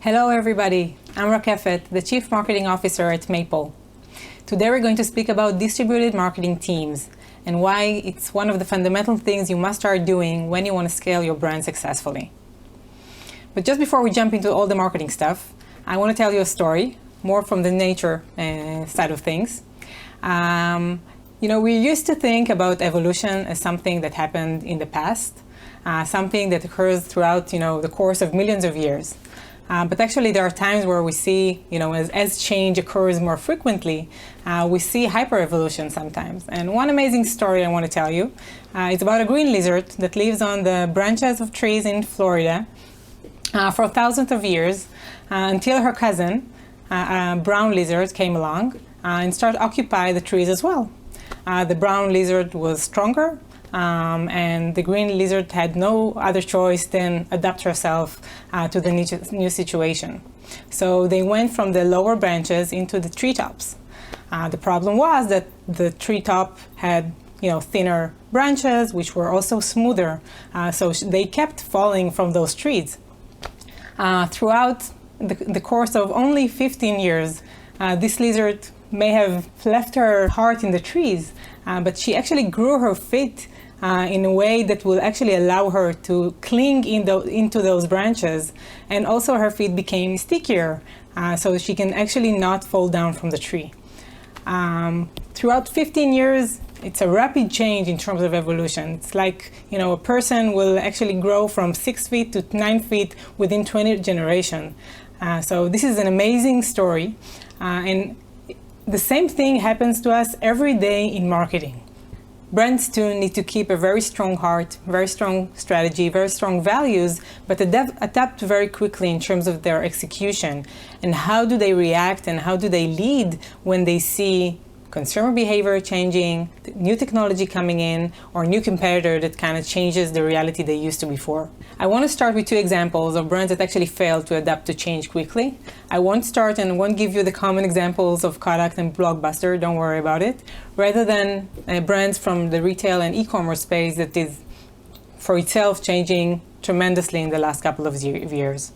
Hello everybody, I'm Rakefet, the Chief Marketing Officer at Mayple. Today we're going to speak about distributed marketing teams and why it's one of the fundamental things you must start doing when you want to scale your brand successfully. But just before we jump into all the marketing stuff, I want to tell you a story, more from the nature side of things. We used to think about evolution as something that happened in the past, something that occurs throughout the course of millions of years. But actually there are times where we see, as change occurs more frequently, we see hyper-evolution sometimes. And one amazing story I want to tell you is about a green lizard that lives on the branches of trees in Florida for thousands of years until her cousin, a brown lizard, came along and started to occupy the trees as well. The brown lizard was stronger, and the green lizard had no other choice than adapt herself to the new situation. So they went from the lower branches into the treetops. The problem was that the treetop had thinner branches, which were also smoother, so they kept falling from those trees. Throughout the course of only 15 years, this lizard may have left her heart in the trees, but she actually grew her feet in a way that will actually allow her to cling into those branches, and also her feet became stickier, so she can actually not fall down from the tree. Throughout 15 years, it's a rapid change in terms of evolution. It's like, a person will actually grow from 6 feet to 9 feet within 20 generations. So this is an amazing story, and the same thing happens to us every day in marketing. Brands too need to keep a very strong heart, very strong strategy, very strong values, but adapt very quickly in terms of their execution. And how do they react and how do they lead when they see consumer behavior changing, new technology coming in, or new competitor that kind of changes the reality they used to before. I want to start with two examples of brands that actually failed to adapt to change quickly. I won't start and won't give you the common examples of Kodak and Blockbuster, don't worry about it, rather than brands from the retail and e-commerce space that is for itself changing tremendously in the last couple of years.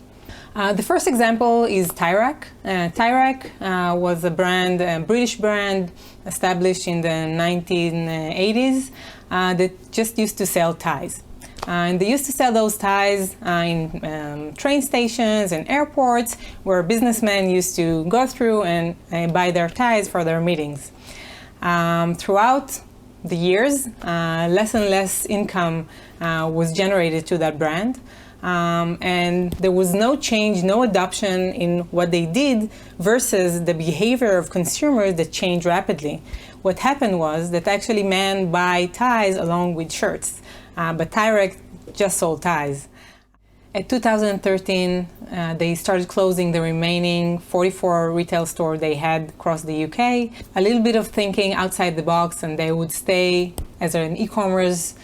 The first example is Tyrak. Tyrak was a British brand established in the 1980s that just used to sell ties. And they used to sell those ties in train stations and airports where businessmen used to go through and buy their ties for their meetings. Throughout the years, less and less income was generated to that brand. And there was no change, no adoption in what they did versus the behavior of consumers that changed rapidly. What happened was that actually men buy ties along with shirts, but Tyrak just sold ties. At 2013, they started closing the remaining 44 retail stores they had across the UK. A little bit of thinking outside the box, and they would stay as an e-commerce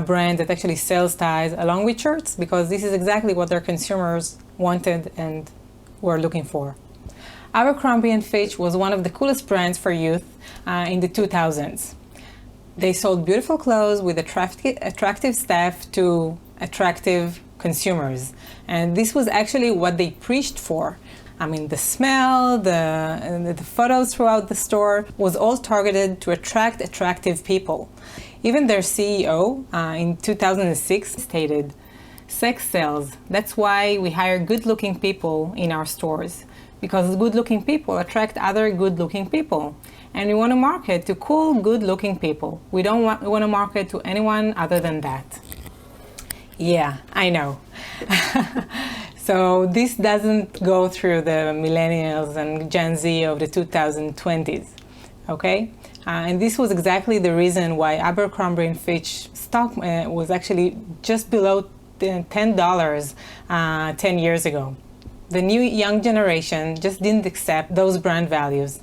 brand that actually sells ties along with shirts, because this is exactly what their consumers wanted and were looking for. Abercrombie & Fitch was one of the coolest brands for youth in the 2000s. They sold beautiful clothes with attractive staff to attractive consumers. And this was actually what they preached for. I mean, the smell, the photos throughout the store was all targeted to attract attractive people. Even their CEO in 2006 stated, "Sex sells. That's why we hire good-looking people in our stores, because good-looking people attract other good-looking people. And we want to market to cool, good-looking people. We don't want to market to anyone other than that." Yeah, I know. So this doesn't go through the millennials and Gen Z of the 2020s, okay? And this was exactly the reason why Abercrombie & Fitch stock was actually just below $10 10 years ago. The new young generation just didn't accept those brand values.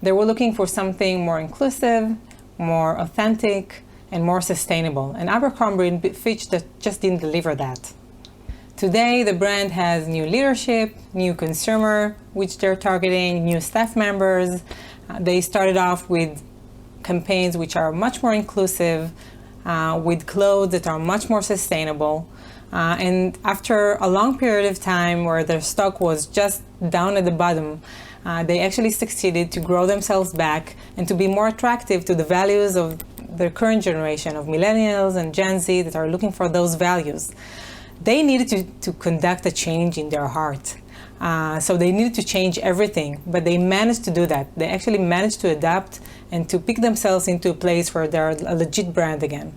They were looking for something more inclusive, more authentic, and more sustainable. And Abercrombie & Fitch just didn't deliver that. Today, the brand has new leadership, new consumer, which they're targeting, new staff members. They started off with campaigns which are much more inclusive, with clothes that are much more sustainable. And after a long period of time where their stock was just down at the bottom, they actually succeeded to grow themselves back and to be more attractive to the values of the current generation of millennials and Gen Z that are looking for those values. They needed to conduct a change in their heart. So they needed to change everything, but they managed to do that. They actually managed to adapt and to pick themselves into a place where they're a legit brand again.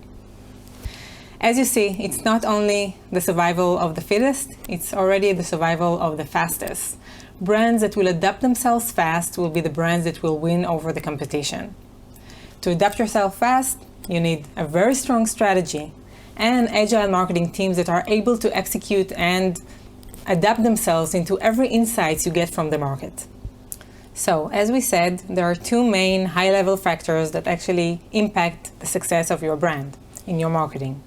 As you see, it's not only the survival of the fittest, it's already the survival of the fastest. Brands that will adapt themselves fast will be the brands that will win over the competition. To adapt yourself fast, you need a very strong strategy and agile marketing teams that are able to execute and adapt themselves into every insights you get from the market. So, as we said, there are two main high-level factors that actually impact the success of your brand in your marketing.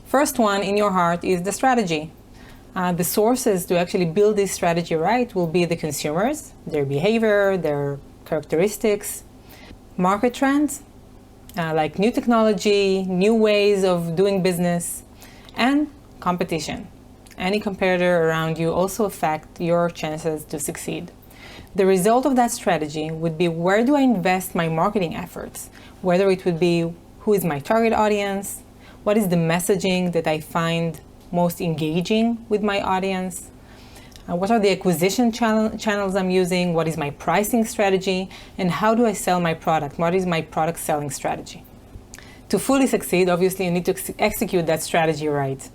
First one in your heart is the strategy. The sources to actually build this strategy right will be the consumers, their behavior, their characteristics, market trends, like new technology, new ways of doing business, and competition. Any competitor around you also affect your chances to succeed. The result of that strategy would be where do I invest my marketing efforts? Whether it would be who is my target audience, what is the messaging that I find most engaging with my audience, what are the acquisition channels I'm using, what is my pricing strategy, and how do I sell my product? What is my product selling strategy? To fully succeed, obviously, you need to execute that strategy right.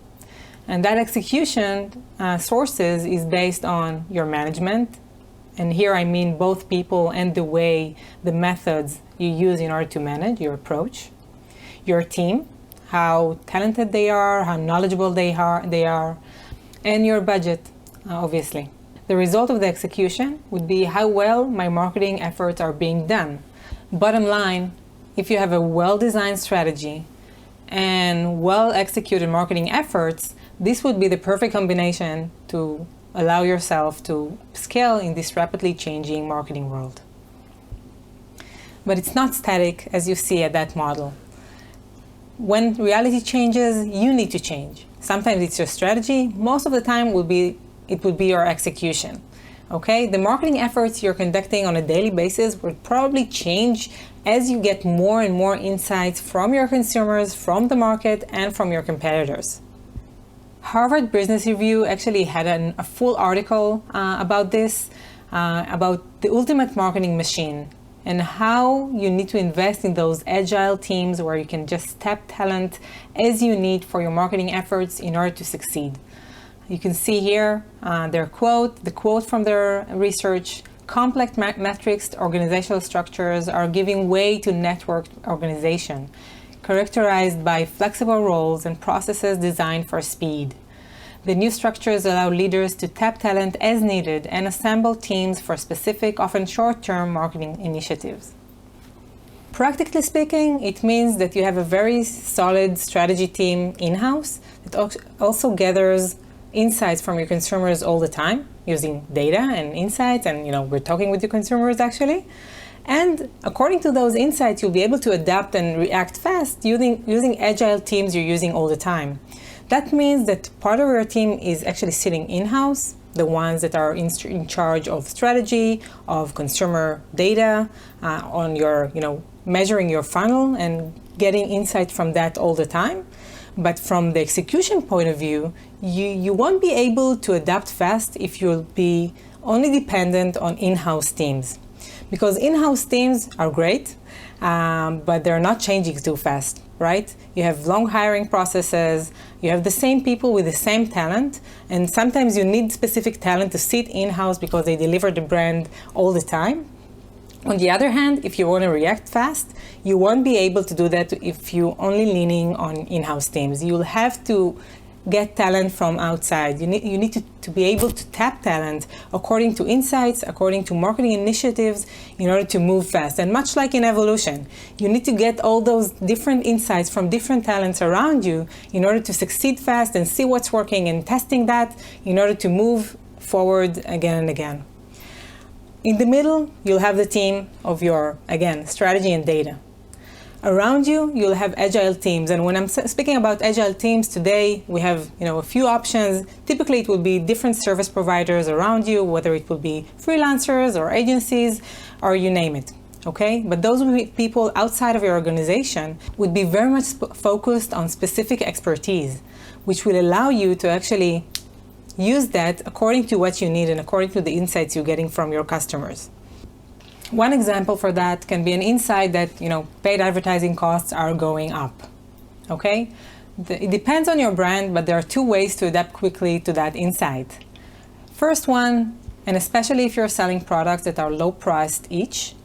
And that execution sources is based on your management. And here I mean both people and the way, the methods you use in order to manage your approach. Your team, how talented they are, how knowledgeable they are, and your budget, obviously. The result of the execution would be how well my marketing efforts are being done. Bottom line, if you have a well-designed strategy and well-executed marketing efforts, this would be the perfect combination to allow yourself to scale in this rapidly changing marketing world. But it's not static as you see at that model. When reality changes, you need to change. Sometimes it's your strategy. Most of the time it would be your execution. Okay? The marketing efforts you're conducting on a daily basis will probably change as you get more and more insights from your consumers, from the market, and from your competitors. Harvard Business Review actually had a full article about this, about the ultimate marketing machine and how you need to invest in those agile teams where you can just tap talent as you need for your marketing efforts in order to succeed. You can see here the quote from their research: complex metrics, organizational structures are giving way to networked organization, characterized by flexible roles and processes designed for speed. The new structures allow leaders to tap talent as needed and assemble teams for specific, often short-term marketing initiatives. Practically speaking, it means that you have a very solid strategy team in-house that also gathers insights from your consumers all the time, using data and insights, and we're talking with your consumers actually. And according to those insights, you'll be able to adapt and react fast using agile teams you're using all the time. That means that part of your team is actually sitting in-house, the ones that are in charge of strategy, of consumer data, on your, measuring your funnel and getting insight from that all the time. But from the execution point of view, you won't be able to adapt fast if you'll be only dependent on in-house teams. Because in-house teams are great, but they're not changing too fast, right? You have long hiring processes, you have the same people with the same talent, and sometimes you need specific talent to sit in-house because they deliver the brand all the time. On the other hand, if you want to react fast, you won't be able to do that if you're only leaning on in-house teams. You'll have to get talent from outside. You need to be able to tap talent according to insights, according to marketing initiatives, in order to move fast. And much like in evolution, you need to get all those different insights from different talents around you in order to succeed fast and see what's working and testing that in order to move forward again and again. In the middle, you'll have the team of your, again, strategy and data. Around you, you'll have agile teams. And when I'm speaking about agile teams today, we have a few options. Typically, it will be different service providers around you, whether it will be freelancers or agencies, or you name it. Okay? But those will be people outside of your organization would be very much focused on specific expertise, which will allow you to actually use that according to what you need and according to the insights you're getting from your customers. One example for that can be an insight that, paid advertising costs are going up. Okay? It depends on your brand, but there are two ways to adapt quickly to that insight. First one, and especially if you're selling products that are low priced each,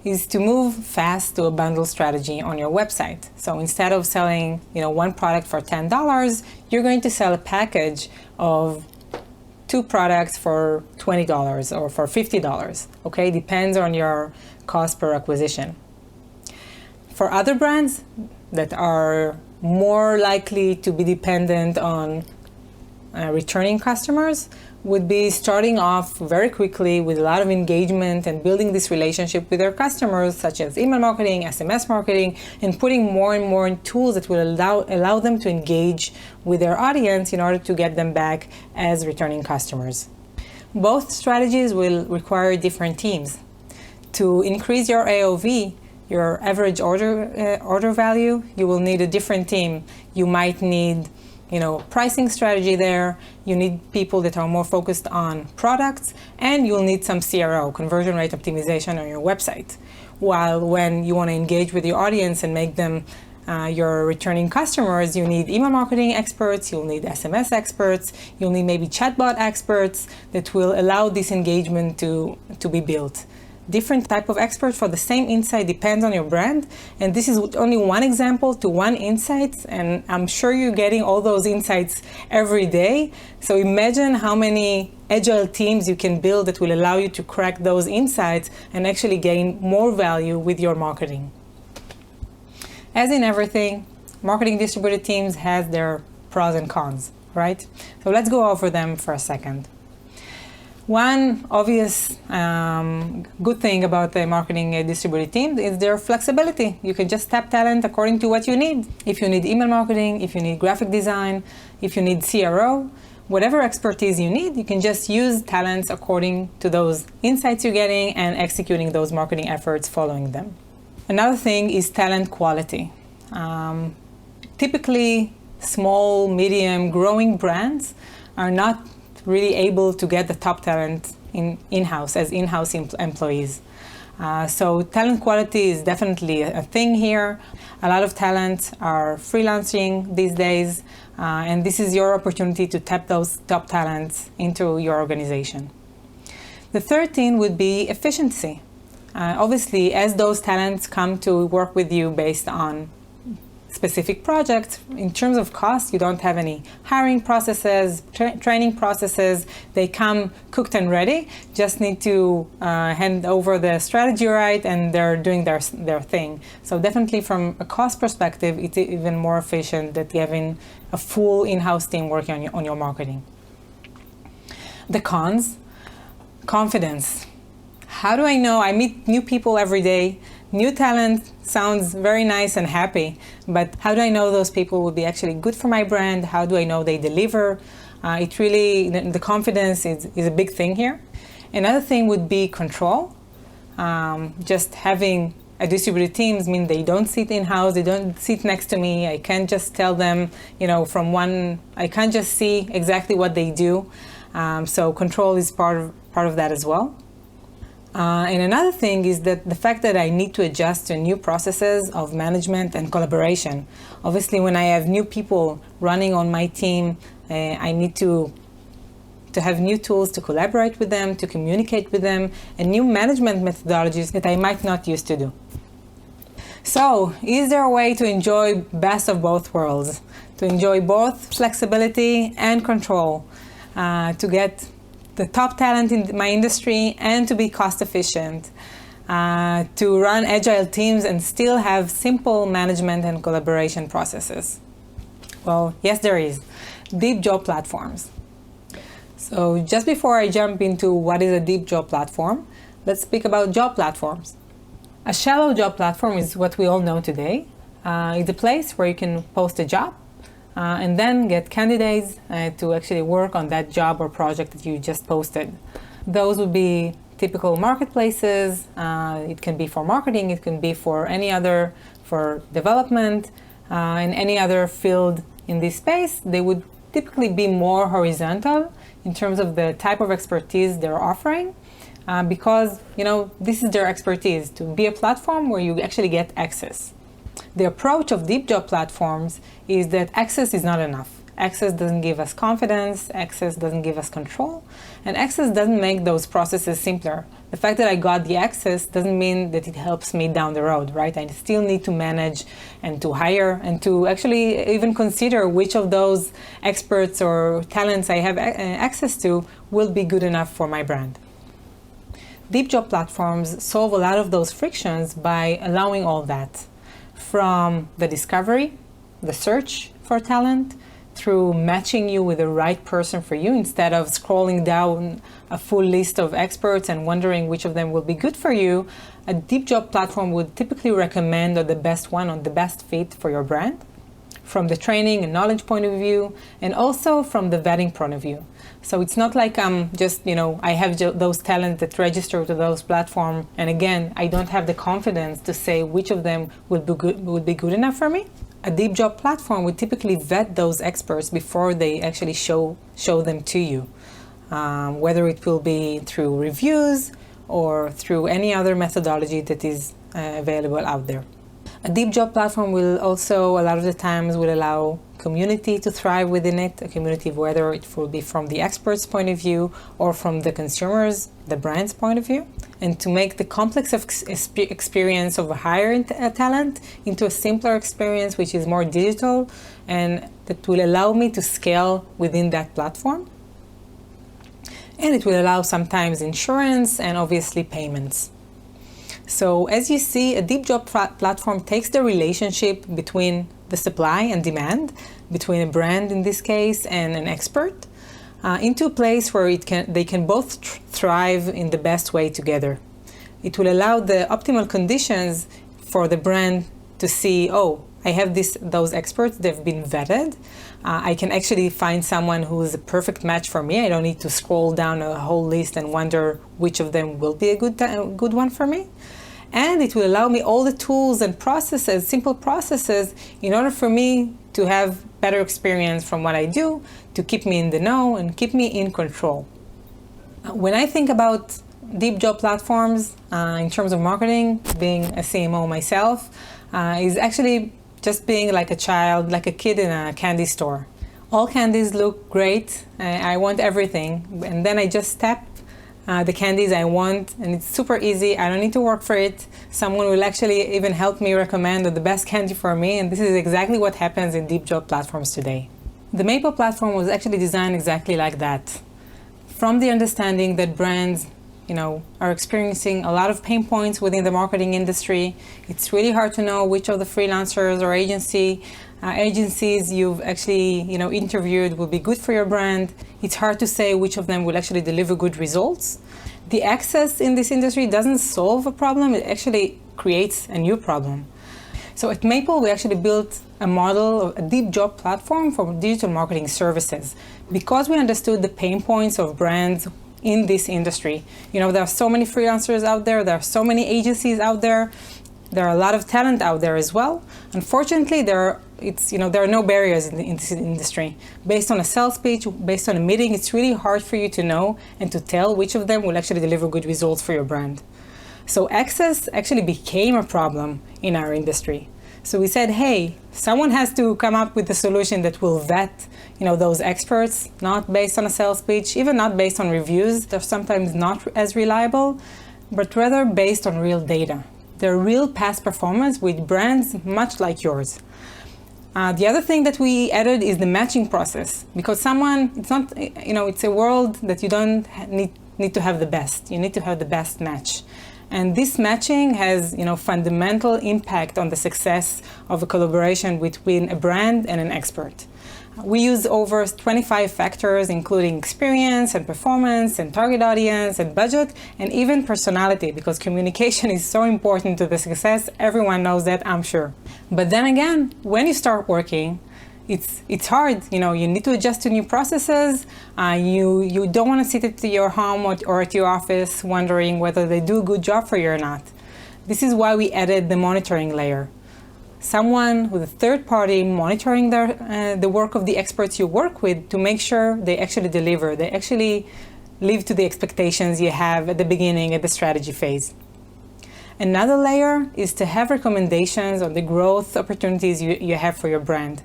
is to move fast to a bundle strategy on your website. So instead of selling, one product for $10, you're going to sell a package of 2 products for $20 or for $50, okay? Depends on your cost per acquisition. For other brands that are more likely to be dependent on returning customers, would be starting off very quickly with a lot of engagement and building this relationship with their customers, such as email marketing, SMS marketing, and putting more and more tools that will allow them to engage with their audience in order to get them back as returning customers. Both strategies will require different teams. To increase your AOV, your average order value, you will need a different team. You might need pricing strategy there. You need people that are more focused on products, and you'll need some CRO, conversion rate optimization, on your website. While when you want to engage with your audience and make them your returning customers, you need email marketing experts, you'll need SMS experts, you'll need maybe chatbot experts that will allow this engagement to be built. Different type of expert for the same insight depends on your brand, and this is only one example to one insight, and I'm sure you're getting all those insights every day. So imagine how many agile teams you can build that will allow you to crack those insights and actually gain more value with your marketing. As in everything, marketing distributed teams has their pros and cons, right? So let's go over them for a second. One obvious good thing about the marketing distributed team is their flexibility. You can just tap talent according to what you need. If you need email marketing, if you need graphic design, if you need CRO, whatever expertise you need, you can just use talents according to those insights you're getting and executing those marketing efforts following them. Another thing is talent quality. Typically, small, medium, growing brands are not really able to get the top talent in-house as in-house employees. So talent quality is definitely a thing here. A lot of talent are freelancing these days, and this is your opportunity to tap those top talents into your organization. The third thing would be efficiency. Obviously, as those talents come to work with you based on specific projects, in terms of cost, you don't have any hiring processes, training processes. They come cooked and ready. Just need to hand over the strategy right, and they're doing their thing. So definitely from a cost perspective, it's even more efficient that having a full in-house team working on your marketing. The cons, confidence. How do I know? I meet new people every day. New talent sounds very nice and happy, but how do I know those people will be actually good for my brand? How do I know they deliver? It really, the confidence is a big thing here. Another thing would be control. Just having a distributed teams mean they don't sit in-house, they don't sit next to me. I can't just tell them, I can't just see exactly what they do. So control is part of that as well. And another thing is that the fact that I need to adjust to new processes of management and collaboration. Obviously, when I have new people running on my team, I need to have new tools to collaborate with them, to communicate with them, and new management methodologies that I might not used to do. So, is there a way to enjoy best of both worlds? To enjoy both flexibility and control, to get the top talent in my industry and to be cost efficient, to run agile teams and still have simple management and collaboration processes? Well, yes, there is. Deep job platforms. So just before I jump into what is a deep job platform, let's speak about job platforms. A shallow job platform is what we all know today. It's a place where you can post a job and then get candidates to actually work on that job or project that you just posted. Those would be typical marketplaces. It can be for marketing, it can be for any other, for development, in any other field in this space. They would typically be more horizontal in terms of the type of expertise they're offering, because this is their expertise, to be a platform where you actually get access. The approach of deep job platforms is that access is not enough. Access doesn't give us confidence, access doesn't give us control, and access doesn't make those processes simpler. The fact that I got the access doesn't mean that it helps me down the road, right? I still need to manage and to hire and to actually even consider which of those experts or talents I have access to will be good enough for my brand. Deep job platforms solve a lot of those frictions by allowing all that, from the discovery, the search for talent, through matching you with the right person for you instead of scrolling down a full list of experts and wondering which of them will be good for you. A deep job platform would typically recommend the best one or the best fit for your brand, from the training and knowledge point of view, and also from the vetting point of view. So it's not like I have those talents that register to those platforms, and again, I don't have the confidence to say which of them would be good enough for me. A deep job platform would typically vet those experts before they actually show them to you, whether it will be through reviews or through any other methodology that is available out there. A deep job platform will also, a lot of the times, will allow community to thrive within it, a community whether it will be from the expert's point of view or from the consumers, the brand's point of view, and to make the complex experience of hiring a talent into a simpler experience which is more digital and that will allow me to scale within that platform. And it will allow sometimes insurance and obviously payments. So as you see, a deep job platform takes the relationship between the supply and demand, between a brand in this case and an expert, into a place where they can both thrive in the best way together. It will allow the optimal conditions for the brand to see, I have those experts, they've been vetted. I can actually find someone who is a perfect match for me. I don't need to scroll down a whole list and wonder which of them will be a good one for me. And it will allow me all the tools and processes, simple processes, in order for me to have better experience from what I do, to keep me in the know and keep me in control. When I think about deep job platforms in terms of marketing, being a CMO myself, is actually just being like a child, like a kid in a candy store. All candies look great. I want everything. And then I just tap the candies I want, and it's super easy. I don't need to work for it. Someone will actually even help me recommend the best candy for me, and this is exactly what happens in deep job platforms today. The Mayple platform was actually designed exactly like that. From the understanding that brands are experiencing a lot of pain points within the marketing industry. It's really hard to know which of the freelancers or agencies you've actually interviewed will be good for your brand. It's hard to say which of them will actually deliver good results. The access in this industry doesn't solve a problem, it actually creates a new problem. So at Mayple, we actually built a model of a deep job platform for digital marketing services because we understood the pain points of brands in this industry. There are so many freelancers out there are so many agencies out there are a lot of talent out there as well. Unfortunately, there are no barriers in this industry. Based on a sales pitch, based on a meeting, it's really hard for you to know and to tell which of them will actually deliver good results for your brand. So access actually became a problem in our industry. So we said, hey, someone has to come up with a solution that will vet those experts, not based on a sales pitch, even not based on reviews. They're sometimes not as reliable, but rather based on real data. Their real past performance with brands much like yours. The other thing that we added is the matching process, because it's a world that you don't need to have the best. You need to have the best match. And this matching has, fundamental impact on the success of a collaboration between a brand and an expert. We use over 25 factors, including experience and performance and target audience and budget and even personality, because communication is so important to the success. Everyone knows that, I'm sure. But then again, when you start working, it's hard. You need to adjust to new processes. You don't want to sit at your home or at your office wondering whether they do a good job for you or not. This is why we added the monitoring layer. Someone with a third party monitoring the work of the experts you work with to make sure they actually deliver, they actually live to the expectations you have at the beginning, at the strategy phase. Another layer is to have recommendations on the growth opportunities you have for your brand.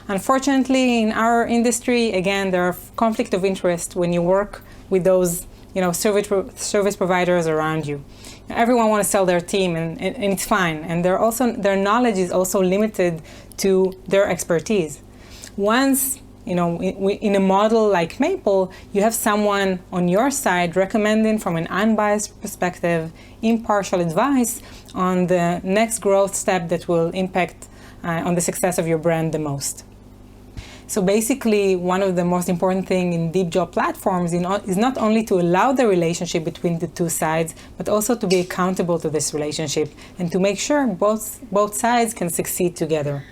Unfortunately, in our industry, again, there are conflict of interest when you work with those service providers around you. Everyone wants to sell their team, and it's fine. And their knowledge is also limited to their expertise. Once, in a model like Mayple, you have someone on your side recommending from an unbiased perspective, impartial advice on the next growth step that will impact on the success of your brand the most. So basically, one of the most important things in deep job platforms is not only to allow the relationship between the two sides, but also to be accountable to this relationship and to make sure both sides can succeed together.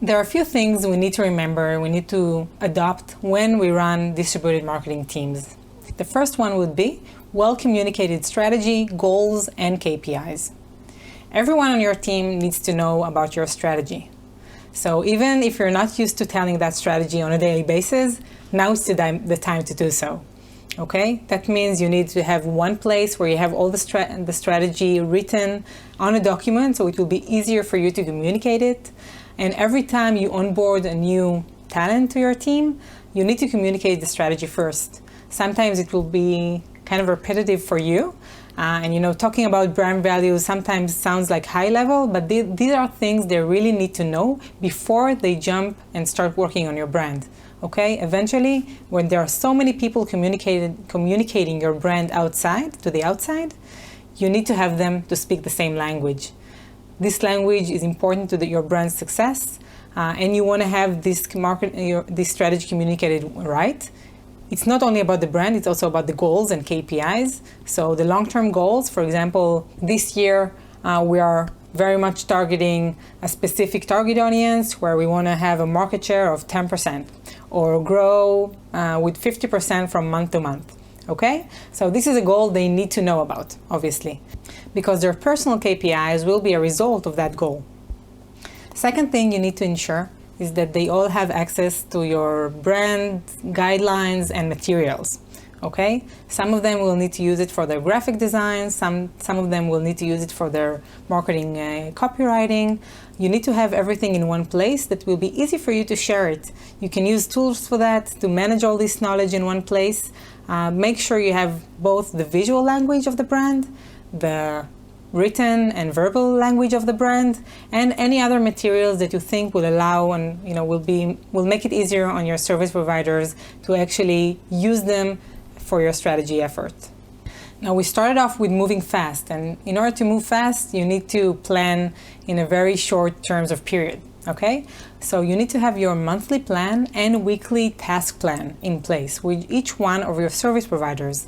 There are a few things we need to remember, we need to adopt when we run distributed marketing teams. The first one would be well-communicated strategy, goals, and KPIs. Everyone on your team needs to know about your strategy. So even if you're not used to telling that strategy on a daily basis, now is the time to do so. Okay? That means you need to have one place where you have all the strategy written on a document, so it will be easier for you to communicate it. And every time you onboard a new talent to your team, you need to communicate the strategy first. Sometimes it will be kind of repetitive for you. Talking about brand values sometimes sounds like high level, but these are things they really need to know before they jump and start working on your brand. Okay? Eventually, when there are so many people communicating your brand to the outside, you need to have them to speak the same language. This language is important to your brand's success, and you want to have this strategy communicated right. It's not only about the brand, it's also about the goals and KPIs. So the long-term goals, for example, this year we are very much targeting a specific target audience where we want to have a market share of 10% or grow with 50% from month to month. Okay? So this is a goal they need to know about, obviously, because their personal KPIs will be a result of that goal. Second thing you need to ensure is that they all have access to your brand guidelines and materials. Okay? Some of them will need to use it for their graphic design, some of them will need to use it for their marketing copywriting. You need to have everything in one place that will be easy for you to share it. You can use tools for that to manage all this knowledge in one place. Make sure you have both the visual language of the brand, the written and verbal language of the brand, and any other materials that you think will allow and will make it easier on your service providers to actually use them for your strategy effort. Now, we started off with moving fast, and in order to move fast, you need to plan in a very short terms of period. Okay? So you need to have your monthly plan and weekly task plan in place with each one of your service providers.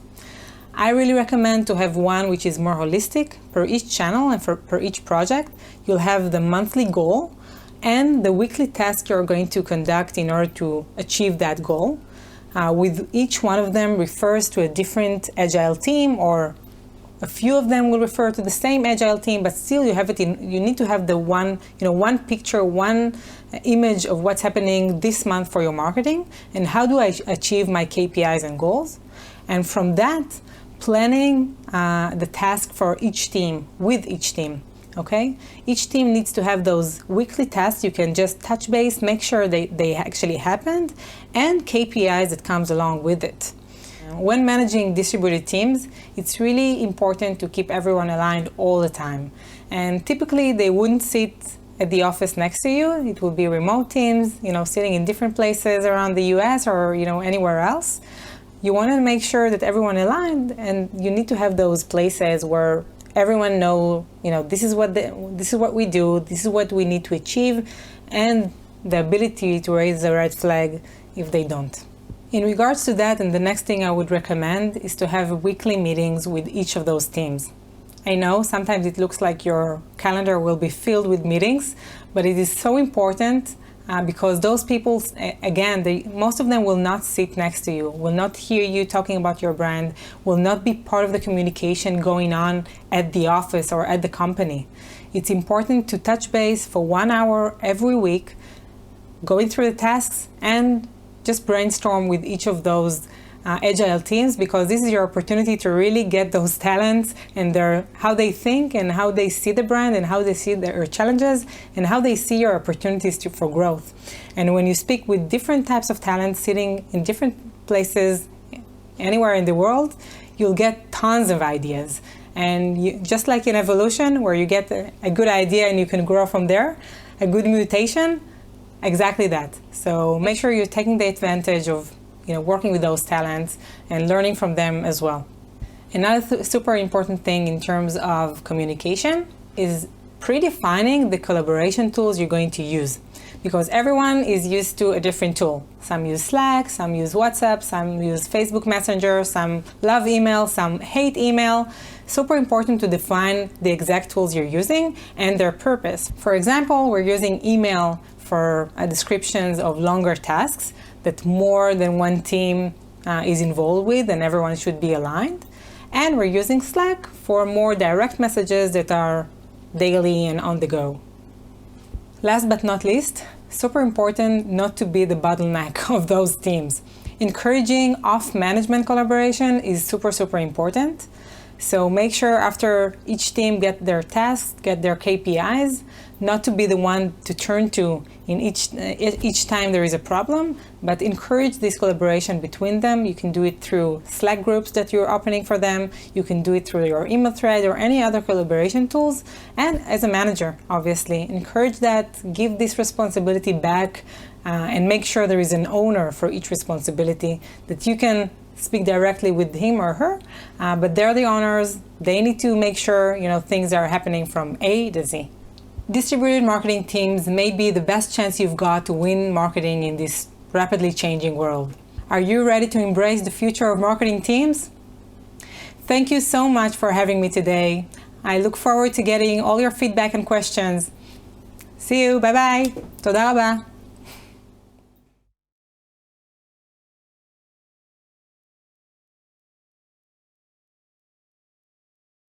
I really recommend to have one which is more holistic per each channel and per each project. You'll have the monthly goal and the weekly task you're going to conduct in order to achieve that goal. With each one of them refers to a different agile team, or a few of them will refer to the same agile team, but still you need to have the one picture, one image of what's happening this month for your marketing and how do I achieve my KPIs and goals. And from that, planning the task for each team, with each team, okay? Each team needs to have those weekly tasks. You can just touch base, make sure they actually happened, and KPIs that comes along with it. When managing distributed teams, it's really important to keep everyone aligned all the time. And typically, they wouldn't sit at the office next to you. It will be remote teams, sitting in different places around the US or, anywhere else. You want to make sure that everyone aligned, and you need to have those places where everyone know, this is what we do, this is what we need to achieve, and the ability to raise the red flag if they don't. In regards to that, and the next thing I would recommend is to have weekly meetings with each of those teams. I know sometimes it looks like your calendar will be filled with meetings, but it is so important because those people, again, most of them will not sit next to you, will not hear you talking about your brand, will not be part of the communication going on at the office or at the company. It's important to touch base for 1 hour every week, going through the tasks and just brainstorm with each of those agile teams, because this is your opportunity to really get those talents and how they think and how they see the brand and how they see their challenges and how they see your opportunities for growth. And when you speak with different types of talents sitting in different places anywhere in the world, you'll get tons of ideas. And just like in evolution, where you get a good idea and you can grow from there, a good mutation, exactly that. So make sure you're taking the advantage of working with those talents and learning from them as well. Another super important thing in terms of communication is predefining the collaboration tools you're going to use, because everyone is used to a different tool. Some use Slack, some use WhatsApp, some use Facebook Messenger, some love email, some hate email. Super important to define the exact tools you're using and their purpose. For example, we're using email for descriptions of longer tasks that more than one team is involved with and everyone should be aligned. And we're using Slack for more direct messages that are daily and on the go. Last but not least, super important not to be the bottleneck of those teams. Encouraging off-management collaboration is super important. So make sure after each team get their tasks, get their KPIs, not to be the one to turn to in each time there is a problem, but encourage this collaboration between them. You can do it through Slack groups that you're opening for them. You can do it through your email thread or any other collaboration tools. And as a manager, obviously, encourage that, give this responsibility back, and make sure there is an owner for each responsibility, that you can speak directly with him or her, but they're the owners. They need to make sure things are happening from A to Z. Distributed marketing teams may be the best chance you've got to win marketing in this rapidly changing world. Are you ready to embrace the future of marketing teams? Thank you so much for having me today. I look forward to getting all your feedback and questions. See you. Bye bye. Toda raba.